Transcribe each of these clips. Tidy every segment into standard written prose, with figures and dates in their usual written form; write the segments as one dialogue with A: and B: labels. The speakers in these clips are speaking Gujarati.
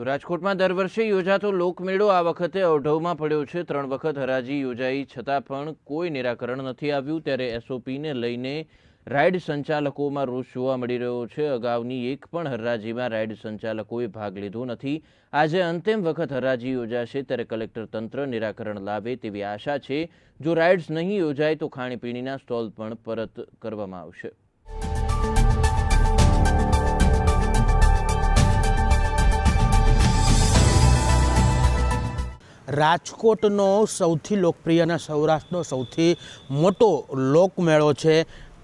A: તો રાજકોટમાં દર વર્ષે યોજાતો લોકમેળો આ વખતે અવઢવમાં પડ્યો છે। 3 વખત હરાજી યોજાઈ છતાં પણ કોઈ નિરાકરણ નથી આવ્યું। ત્યારે એસઓપીને લઈને રાઇડ સંચાલકોમાં રોષ જોવા મળી રહ્યો છે। અગાઉની એક પણ હરાજીમાં રાઇડ સંચાલકોએ ભાગ લીધો નથી। આજે અંતિમ વખત હરાજી યોજાશે ત્યારે કલેક્ટર તંત્ર નિરાકરણ લાવે તેવી આશા છે। જો રાઇડ્સ નહીં યોજાય તો ખાણીપીણીના સ્ટોલ પણ પરત કરવામાં આવશે।
B: રાજકોટનો સૌથી લોકપ્રિય અને સૌરાષ્ટ્રનો સૌથી મોટો લોકમેળો છે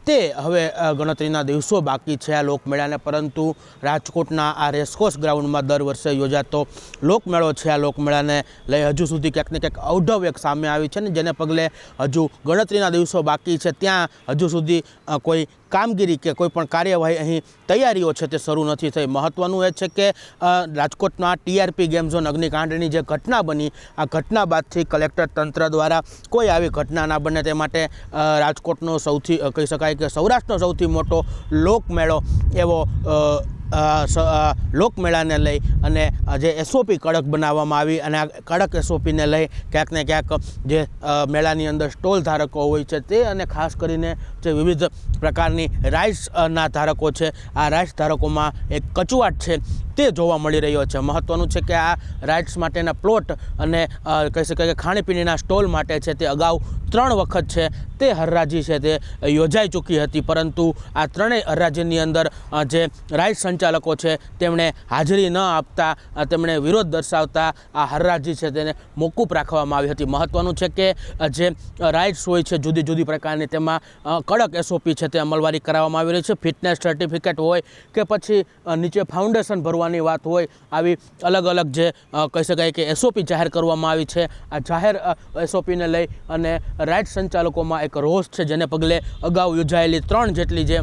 B: તે હવે ગણતરીના દિવસો બાકી છે આ લોકમેળાને, પરંતુ રાજકોટના આ રેસકોર્સ ગ્રાઉન્ડમાં દર વર્ષે યોજાતો લોકમેળો છે આ લોકમેળાને લઈ હજુ સુધી ક્યાંક ને ક્યાંક અવઢવ એક સામે આવી છે ને જેને પગલે હજુ ગણતરીના દિવસો બાકી છે ત્યાં હજુ સુધી કોઈ કામગીરી કે કોઈ પણ કાર્યવાહી અહીં તૈયારીઓ છે તે શરૂ નથી થઈ। મહત્ત્વનું એ છે કે રાજકોટના ટીઆરપી ગેમ ઝોન અગ્નિકાંડની જે ઘટના બની આ ઘટના બાદથી કલેક્ટર તંત્ર દ્વારા કોઈ આવી ઘટના ના બને તે માટે રાજકોટનો સૌથી કહી શકાય કે સૌરાષ્ટ્રનો સૌથી મોટો લોકમેળો એવો લોકમેળાને લઈ અને જે એસઓપી કડક બનાવવામાં આવી અને આ કડક એસઓપીને લઈ ક્યાંક ને ક્યાંક જે મેળાની અંદર સ્ટોલ ધારકો હોય છે તે અને ખાસ કરીને જે વિવિધ પ્રકારની રાઇડ્સના ધારકો છે આ રાઇડ્સ ધારકોમાં એક કચવાટ છે તે જોવા મળી રહ્યો છે। મહત્ત્વનું છે કે આ રાઇડ્સ માટેના પ્લોટ અને કહી શકાય કે ખાણીપીણીના સ્ટોલ માટે છે તે અગાઉ 3 વખત છે તે હરાજી છે તે યોજાઈ ચૂકી હતી, પરંતુ આ ત્રણેય હરાજીની અંદર જે રાઇડ સંચાલકો છે તેમણે હાજરી ન આપતા તેમણે વિરોધ દર્શાવતા આ હરાજી છે તેને મોકૂફ રાખવામાં આવી હતી। મહત્ત્વનું છે કે જે રાઇડ્સ હોય છે જુદી જુદી પ્રકારની તેમાં કડક એસઓપી છે તે અમલવારી કરાવવામાં આવી રહી છે। ફિટનેસ સર્ટિફિકેટ હોય કે પછી નીચે ફાઉન્ડેશન ભરવાની વાત હોય, આવી અલગ અલગ જે કહી શકાય કે એસઓપી જાહેર કરવામાં આવી છે। આ જાહેર એસઓપીને લઈ અને રાઇડ સંચાલકોમાં એક રોષ છે, જેને પગલે અગાઉ યોજાયેલી 3 જેટલી જે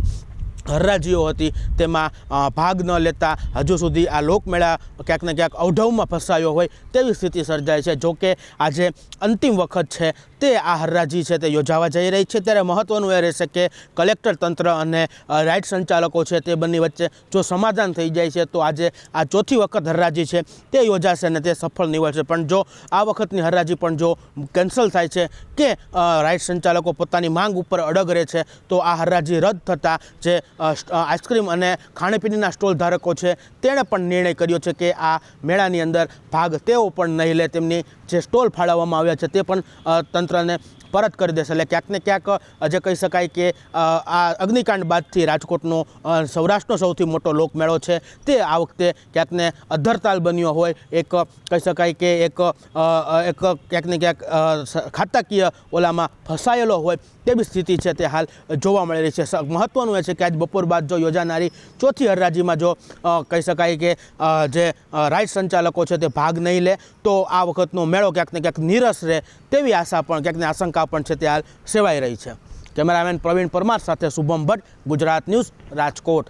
B: હરાજીઓ હતી તેમાં ભાગ ન લેતા હજુ સુધી આ લોકમેળા ક્યાંક ને ક્યાંક અવઢવમાં ફસાયો હોય તેવી સ્થિતિ સર્જાય છે। જો કે આજે અંતિમ વખત છે તે આ હરાજી છે તે યોજાવા જઈ રહી છે, ત્યારે મહત્ત્વનું એ રહેશે કે કલેક્ટર તંત્ર અને રાઇડ સંચાલકો છે તે બંને વચ્ચે જો સમાધાન થઈ જાય છે તો આજે આ 4થી વખત હરાજી છે તે યોજાશે અને તે સફળ નીવડશે। પણ જો આ વખતની હરાજી પણ જો કેન્સલ થાય છે કે રાઇડ સંચાલકો પોતાની માંગ ઉપર અડગ રહે છે તો આ હરાજી રદ થતાં જે આઈસ્ક્રીમ અને ખાણીપીણીના સ્ટોલ ધારકો છે તેણે પણ નિર્ણય કર્યો છે કે આ મેળાની અંદર ભાગ તેઓ પણ નહીં લે, તેમની જે સ્ટોલ ફાળવવામાં આવ્યા છે તે પણ તંત્રને પરત કરી દેશે। એટલે ક્યાંક ને ક્યાંક જે કહી શકાય કે આ અગ્નિકાંડ બાદથી રાજકોટનો સૌરાષ્ટ્રનો સૌથી મોટો લોકમેળો છે તે આ વખતે ક્યાંક ને અધ્ધરતાલ બન્યો હોય, એક કહી શકાય કે એક ક્યાંક ને ક્યાંક ખાતાકીય ઓલામાં ફસાયેલો હોય તેવી સ્થિતિ છે તે હાલ જોવા મળી રહી છે। મહત્ત્વનું એ છે કે આજ બપોર બાદ જો યોજાનારી 4થી હરાજીમાં જો કહી શકાય કે જે રાઇડ સંચાલકો છે તે ભાગ નહીં લે તો આ વખતનો મેળો ક્યાંક ને ક્યાંક નીરસ રહે તેવી આશા પણ ક્યાંક ને આશંકા પણ છે તે હાલ સેવાઈ રહી છે। કેમેરામેન પ્રવીણ પરમાર સાથે શુભમ ભટ્ટ, ગુજરાત ન્યૂઝ, રાજકોટ।